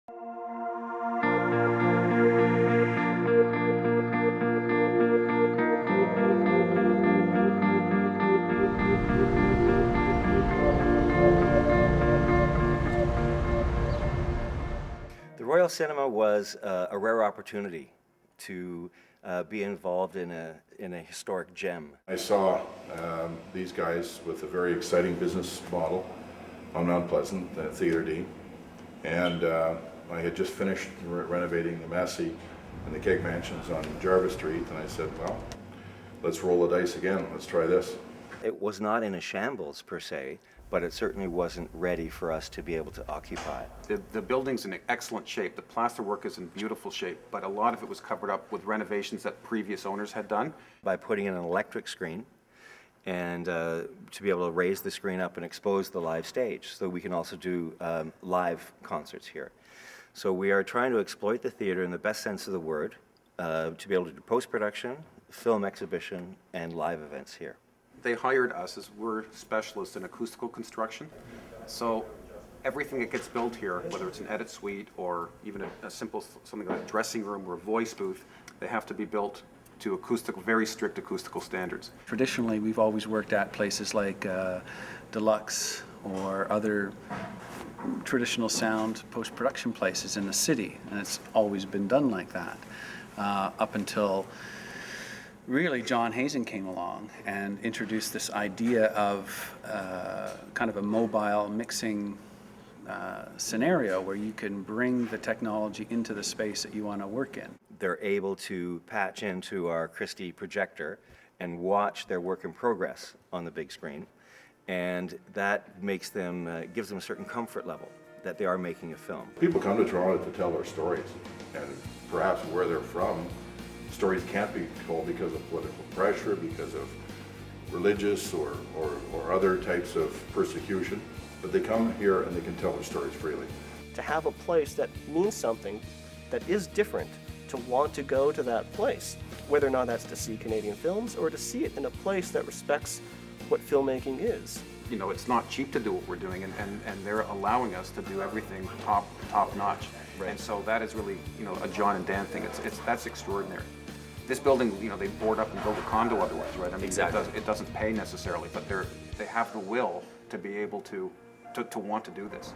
The Royal Cinema was a rare opportunity to be involved in a historic gem. I saw these guys with a very exciting business model on Mount Pleasant, Theatre D, and I had just finished renovating the Massey and the Keg Mansions on Jarvis Street, and I said, well, let's roll the dice again, let's try this. It was not in a shambles per se, but it certainly wasn't ready for us to be able to occupy. The building's in excellent shape. The plasterwork is in beautiful shape, but a lot of it was covered up with renovations that previous owners had done. By putting in an electric screen and to be able to raise the screen up and expose the live stage, so we can also do live concerts here. So we are trying to exploit the theater in the best sense of the word to be able to do post-production, film exhibition, and live events here. They hired us as we're specialists in acoustical construction. So everything that gets built here, whether it's an edit suite or even a simple something like a dressing room or a voice booth, they have to be built to very strict acoustical standards. Traditionally, we've always worked at places like Deluxe or other traditional sound post-production places in the city, and it's always been done like that up until really John Hazen came along and introduced this idea of kind of a mobile mixing scenario where you can bring the technology into the space that you want to work in. They're able to patch into our Christie projector and watch their work in progress on the big screen, and that makes them, gives them a certain comfort level that they are making a film. People come to Toronto to tell their stories, and perhaps where they're from, stories can't be told because of political pressure, because of religious or other types of persecution, but they come here and they can tell their stories freely. To have a place that means something that is different, to want to go to that place, whether or not that's to see Canadian films or to see it in a place that respects what filmmaking is. You know, it's not cheap to do what we're doing, and they're allowing us to do everything top notch. Right. And so that is really, you know, a John and Dan thing. That's extraordinary. This building, you know, they board up and build a condo otherwise, right? I mean, exactly. It doesn't pay necessarily, but they have the will to be able to want to do this.